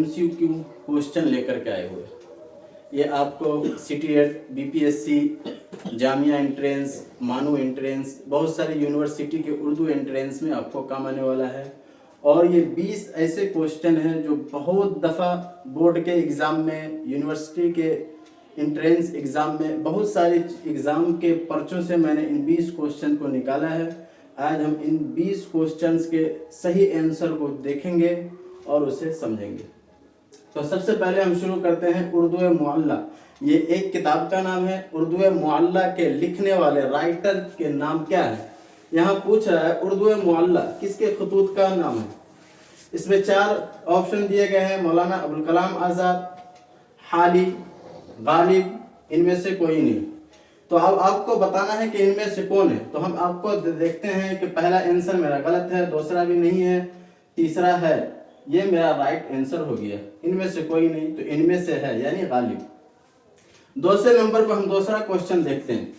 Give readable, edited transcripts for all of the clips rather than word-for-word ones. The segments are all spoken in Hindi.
MCQ क्वेश्चन लेकर के आए हुए। ये आपको CTET, BPSC, जामिया एंट्रेंस, मानू एंट्रेंस, बहुत सारी यूनिवर्सिटी के उर्दू एंट्रेंस में आपको काम आने वाला है। और ये 20 ऐसे क्वेश्चन हैं जो बहुत दफ़ा बोर्ड के एग्ज़ाम में, यूनिवर्सिटी के एंट्रेंस एग्ज़ाम में, बहुत सारे एग्ज़ाम के पर्चों से मैंने इन 20 क्वेश्चन को निकाला है। आज हम इन 20 क्वेश्चंस के सही आंसर को देखेंगे और उसे समझेंगे। तो सबसे पहले हम शुरू करते हैं उर्दू मुअल्ला। ये एक किताब का नाम है। उर्दू मुअल्ला के लिखने वाले राइटर के नाम क्या है? यहाँ पूछ रहा है उर्दू मुअल्ला किसके खतूत का नाम है। इसमें 4 ऑप्शन दिए गए हैं, मौलाना अबुल कलाम आज़ाद, हाली, गालिब, इनमें से कोई नहीं। तो अब आपको बताना है कि इनमें से कौन है। तो हम आपको देखते हैं कि पहला आंसर मेरा गलत है, दूसरा भी नहीं है, तीसरा है, ये मेरा राइट आंसर हो गया। इनमें से कोई नहीं, तो इनमें से है यानी गालिब। दूसरे नंबर पर हम दूसरा क्वेश्चन देखते हैं।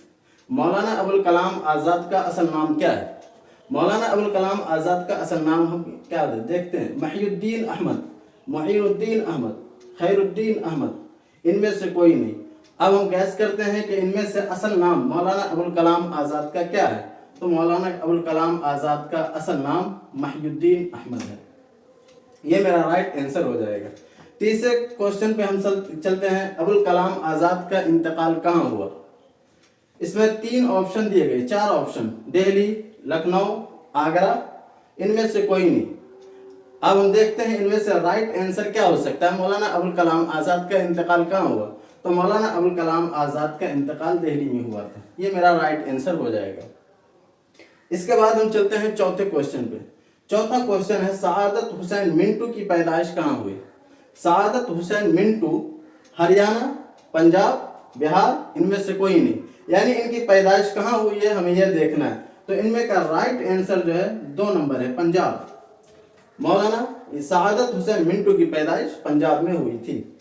मौलाना अबुल कलाम आज़ाद का असल नाम क्या है? मौलाना अबुल कलाम आज़ाद का असल नाम हम क्या देखते हैं? महिउद्दीन अहमद, मुईनुद्दीन अहमद, खैरुद्दीन अहमद, इनमें से कोई नहीं। अब हम गैस करते हैं कि इनमें से असल नाम मौलाना अबुल कलाम आज़ाद का क्या है। तो मौलाना अबुल कलाम आज़ाद का असल नाम महिउद्दीन अहमद है। ये मेरा राइट आंसर हो जाएगा। तीसरे क्वेश्चन पे हम चलते हैं। अबुल कलाम आज़ाद का इंतकाल कहाँ हुआ? इसमें 3 ऑप्शन दिए गए, 4 ऑप्शन, दिल्ली, लखनऊ, आगरा, इनमें से कोई नहीं। अब हम देखते हैं इनमें से राइट आंसर क्या हो सकता है। मौलाना अबुल कलाम आज़ाद का इंतकाल कहाँ हुआ? तो मौलाना अबुल कलाम आज़ाद का इंतकाल दिल्ली में हुआ था। ये मेरा राइट आंसर हो जाएगा। इसके बाद हम चलते हैं चौथे क्वेश्चन पे। चौथा क्वेश्चन है सआदत हुसैन मिंटू की पैदाइश कहाँ हुई? सआदत हुसैन मिंटू हरियाणा, पंजाब, बिहार, इनमें से कोई नहीं। यानी इनकी पैदाइश कहाँ हुई है हमें यह देखना है। तो इनमें का राइट आंसर जो है 2 नंबर है, पंजाब। मौलाना सआदत हुसैन मिंटू की पैदाइश पंजाब में हुई थी।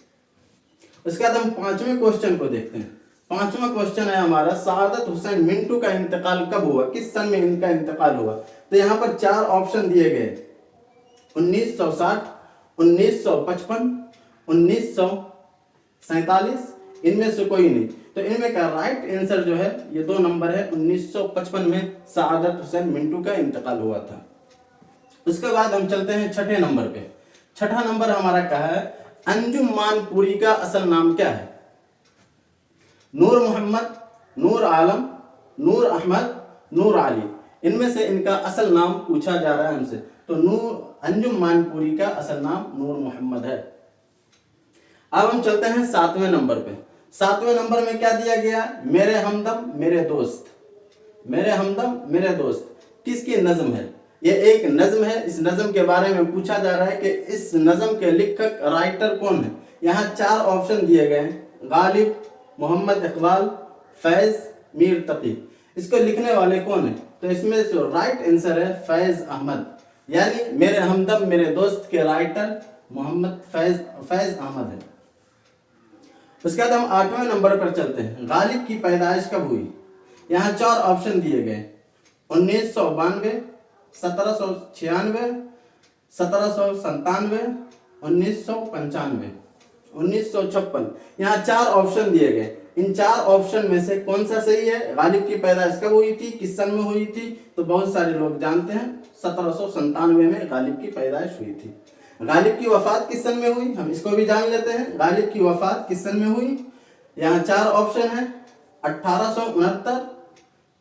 उसके बाद हम 5वें क्वेश्चन को देखते हैं। 5वां क्वेश्चन है हमारा सआदत हुसैन मिंटू का इंतकाल कब हुआ, किस सन में इनका इंतकाल हुआ। तो यहाँ पर 4 ऑप्शन दिए गए, 1960, 1955, 1947, इनमें से कोई नहीं। तो इनमें का राइट आंसर जो है ये 2 नंबर है, 1955 में सआदत हुसैन मिंटू का इंतकाल हुआ था। उसके बाद हम चलते हैं छठे नंबर पे। छठा नंबर हमारा क्या है? अंजुम मानपुरी का असल नाम क्या है? नूर मोहम्मद, नूर आलम, नूर अहमद, नूर अली, इनमें से इनका असल नाम पूछा जा रहा है हमसे। तो अंजुम मानपुरी का असल नाम नूर मोहम्मद है। अब हम चलते हैं 7वें नंबर पे। 7वें नंबर में क्या दिया गया? मेरे हमदम मेरे दोस्त। मेरे हमदम मेरे दोस्त किसकी नज्म है? ये एक नज्म है। इस नज्म के बारे में पूछा जा रहा है कि इस नज्म के लेखक राइटर कौन है। यहाँ 4 ऑप्शन दिए गए हैं, गालिब, मोहम्मद इकबाल, फैज, मीर तकी। इसको लिखने वाले कौन है? तो इसमें जो राइट आंसर है फैज अहमद। यानी मेरे हमदम मेरे दोस्त के राइटर मोहम्मद फैज अहमद है। उसके बाद हम 8वें नंबर पर चलते हैं। गालिब की पैदाइश कब हुई? यहाँ 4 ऑप्शन दिए गए, 1992, 1796, 1797, 1995, 1956। यहाँ 4 ऑप्शन दिए गए। इन 4 ऑप्शन में से कौन सा सही है? गालिब की पैदाइश कब हुई थी, किस सन में हुई थी? तो बहुत सारे लोग जानते हैं 1797 में गालिब की पैदाइश हुई थी। गालिब की वफात किस सन में हुई, हम इसको भी जान लेते हैं। गालिब की वफात किस सन में हुई? यहाँ 4 ऑप्शन है, 1869,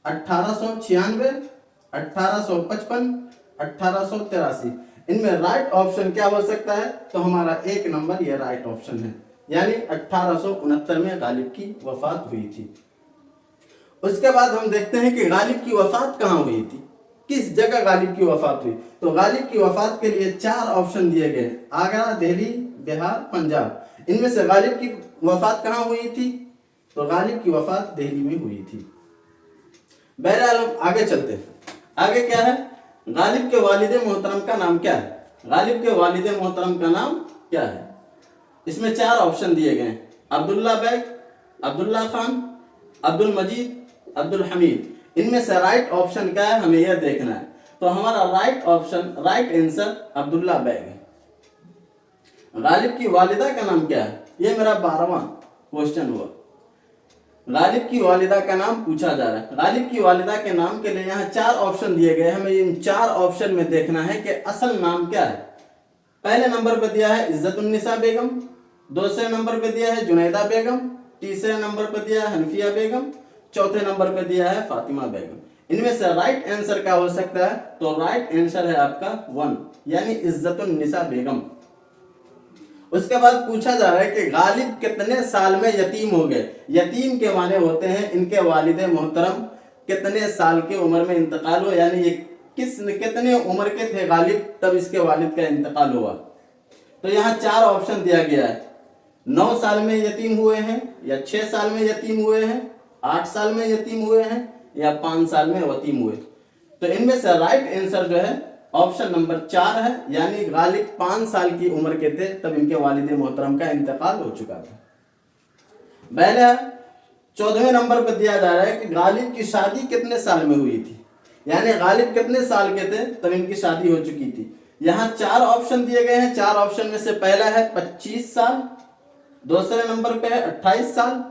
1896, 1855, 1883। इनमें राइट ऑप्शन क्या हो सकता है? तो हमारा 1 नंबर ये राइट ऑप्शन है, यानी 1869 में गालिब की वफात हुई थी। उसके बाद हम देखते हैं कि गालिब की वफात कहाँ हुई थी, किस जगह गालिब की वफात हुई। तो गालिब की वफात के लिए 4 ऑप्शन दिए गए, आगरा, दिल्ली, बिहार, पंजाब। इनमें से गालिब की वफात कहाँ हुई थी? तो गालिब की वफात दिल्ली में हुई थी। बहरहाल हम आगे चलते हैं। आगे क्या है? गालिब के वालिद मोहतरम का नाम क्या है? गालिब के वालिद मोहतरम का नाम क्या है? इसमें 4 ऑप्शन दिए गए, अब्दुल्ला बैग, अब्दुल्ला खान, अब्दुल मजीद, अब्दुल हमीद। इनमें से राइट ऑप्शन क्या है हमें यह देखना है। तो हमारा राइट आंसर अब्दुल्ला बैग है। गालिब की वालिदा का नाम क्या है? ये मेरा 12वां क्वेश्चन हुआ। गालिब की वालिदा का नाम पूछा जा रहा है। गालिब की वालिदा के नाम के लिए यहाँ 4 ऑप्शन दिए गए। हमें इन 4 ऑप्शन में देखना है कि असल नाम क्या है। पहले नंबर पे दिया है इज्जतुन्निसा बेगम, दूसरे नंबर पे दिया है जुनैदा बेगम, तीसरे नंबर पे दिया है हनफिया बेगम, चौथे नंबर पे दिया है फातिमा बेगम। इनमें से राइट आंसर क्या हो सकता है? तो राइट आंसर है आपका 1 यानी इज्जतुन्निसा बेगम। उसके बाद पूछा जा रहा है कि गालिब कितने साल में यतीम हो गए। यतीम के माने होते हैं इनके वालिद मोहतरम कितने साल की उम्र में इंतकाल हुआ, यानी ये कितने उम्र के थे गालिब तब इसके वालिद का इंतकाल हुआ। तो यहाँ 4 ऑप्शन दिया गया है। 9 साल में यतीम हुए हैं, या 6 साल में यतीम हुए हैं, 8 साल में यतीम हुए हैं, या 5 साल में यतीम हुए। तो इनमें से राइट आंसर जो है ऑप्शन नंबर 4 है, यानी गालिब 5 साल की उम्र के थे तब इनके वालिद मोहतरम का इंतकाल हो चुका था। पहले 14वें नंबर पर दिया जा रहा है कि गालिब की शादी कितने साल में हुई थी, यानी गालिब कितने साल के थे तब इनकी शादी हो चुकी थी। यहाँ 4 ऑप्शन दिए गए हैं। 4 ऑप्शन में से पहला है 25 साल, दूसरे नंबर पे है 28 साल,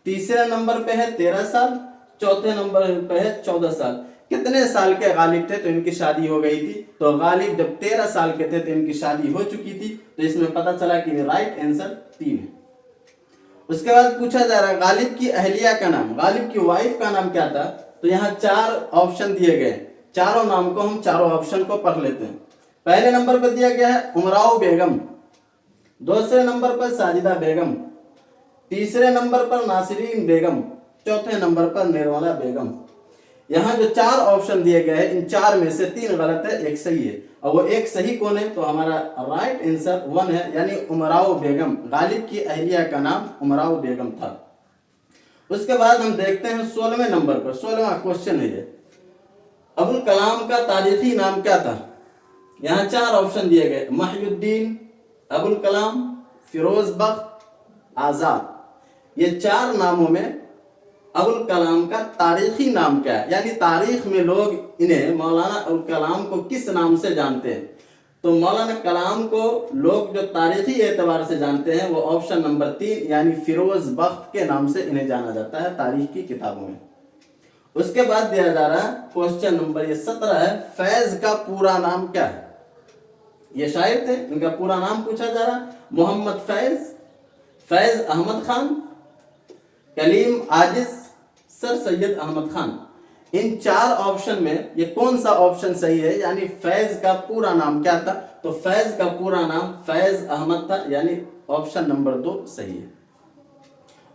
तीसरे नंबर पे है 13 साल, चौथे नंबर पे है 14 साल। कितने साल के गालिब थे तो इनकी शादी हो गई थी? तो गालिब जब 13 साल के थे तो इनकी शादी हो चुकी थी। तो इसमें पता चला कि राइट आंसर 3 है। उसके बाद पूछा जा रहा है गालिब की अहलिया का नाम, गालिब की वाइफ का नाम क्या था? तो यहाँ 4 ऑप्शन दिए गए। चारों नाम को हम चारों ऑप्शन को पढ़ लेते हैं। पहले नंबर पर दिया गया है उमराव बेगम, दूसरे नंबर पर साजिदा बेगम, तीसरे नंबर पर नासिरीन बेगम, चौथे नंबर पर निर्मला बेगम। यहाँ जो 4 ऑप्शन दिए गए हैं इन 4 में से 3 गलत है, 1 सही है। और वो 1 सही कौन है? तो हमारा राइट आंसर 1 है, यानी उमराव बेगम। गालिब की अहलिया का नाम उमराव बेगम था। उसके बाद हम देखते हैं 16वें नंबर पर, 16वां क्वेश्चन है ये। अबुल कलाम का तारीखी नाम क्या था? यहाँ 4 ऑप्शन दिए गए, महिउद्दीन, अबुल कलाम, फिरोज बख्त, आजाद। ये 4 नामों में अबुल कलाम का तारीखी नाम क्या है, यानी तारीख में लोग इन्हें मौलाना अबुल कलाम को किस नाम से जानते हैं? तो मौलाना कलाम को लोग जो तारीखी एतबार से जानते हैं वो ऑप्शन नंबर 3 यानी फिरोज बख्त के नाम से इन्हें जाना जाता है तारीख की किताबों में। उसके बाद दिया जा रहा है क्वेश्चन नंबर ये 17 है, फैज का पूरा नाम क्या है? ये शायर थे, इनका पूरा नाम पूछा जा रहा है। मोहम्मद फैज, फैज अहमद खान, कलीम आजिज, सर सैयद अहमद खान। इन 4 ऑप्शन में ये कौन सा ऑप्शन सही है, यानी फैज का पूरा नाम क्या था? तो फैज का पूरा नाम फैज अहमद था, यानी ऑप्शन नंबर 2 सही है।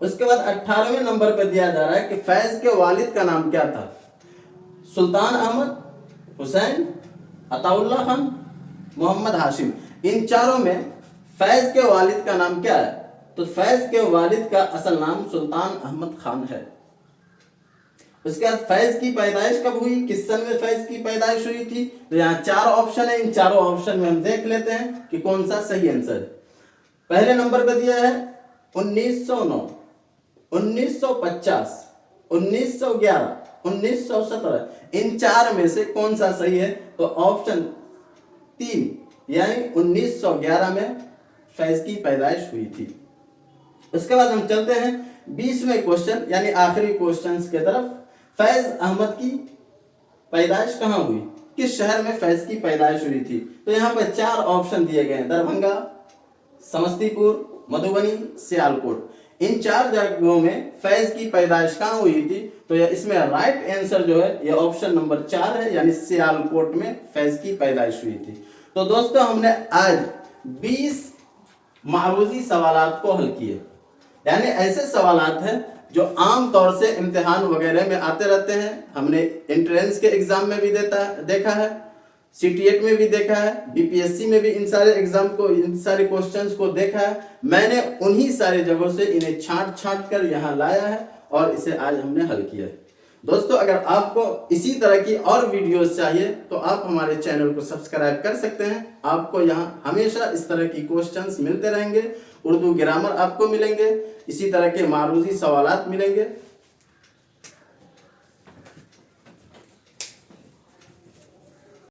उसके बाद 18वें नंबर पर दिया जा रहा है कि फैज के वालिद का नाम क्या था? सुल्तान अहमद, हुसैन, अताउल्लाह खान, मोहम्मद हाशिम। इन चारों में फैज के वालिद का नाम क्या है? तो फैज के वालिद का असल नाम सुल्तान अहमद खान है। उसके बाद फैज की पैदाइश कब हुई, किस सन में फैज की पैदाइश हुई थी? तो यहाँ 4 ऑप्शन है, इन चारों ऑप्शन में हम देख लेते हैं कि कौन सा सही आंसर है। पहले नंबर पर दिया है 1909, 1950, 1911, 1917। इन 4 में से कौन सा सही है? तो ऑप्शन 3 यानी 1911 में फैज की पैदाइश हुई थी। उसके बाद हम चलते हैं 20वें क्वेश्चन यानी आखिरी क्वेश्चन की तरफ। फैज अहमद की पैदाइश कहाँ हुई, किस शहर में फैज की पैदाइश हुई थी? तो यहाँ पर 4 ऑप्शन दिए गए हैं, दरभंगा, समस्तीपुर, मधुबनी, सियालकोट। इन 4 जगहों में फैज की पैदाइश कहाँ हुई थी? तो इसमें राइट आंसर जो है ये ऑप्शन नंबर 4 है, यानी सियालकोट में फैज की पैदाइश हुई थी। तो दोस्तों हमने आज 20 मारूजी सवालात को हल किए, यानी ऐसे सवालात हैं जो आम तौर से इम्तिहान वगैरह में आते रहते हैं। हमने एंट्रेंस के एग्जाम में भी देखा है, सीटीएट में भी देखा है, बीपीएससी में भी इन सारे एग्जाम को, इन सारे क्वेश्चंस को देखा है। मैंने उन्हीं सारे जगहों से इन्हें छांट कर यहाँ लाया है और इसे आज हमने हल किया है। दोस्तों अगर आपको इसी तरह की और वीडियोस चाहिए तो आप हमारे चैनल को सब्सक्राइब कर सकते हैं। आपको यहाँ हमेशा इस तरह की क्वेश्चंस मिलते रहेंगे, उर्दू ग्रामर आपको मिलेंगे, इसी तरह के मारूजी सवालात मिलेंगे।